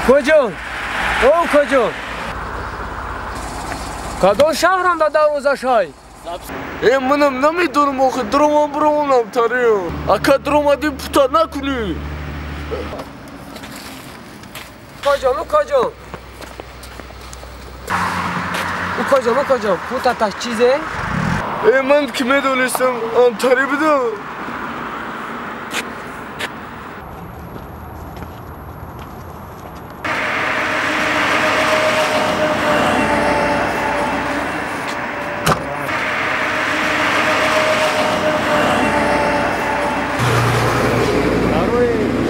کجا؟ او کجا؟ کدام شهرم در دروازه شای؟ منم نمیدونم آخه درام برامونم تریم اکا درامدی پوتا نکنی کجا پوتا تا چیزه؟ من که میدونستم تری بده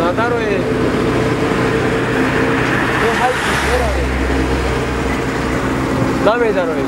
نداروی نمیداروی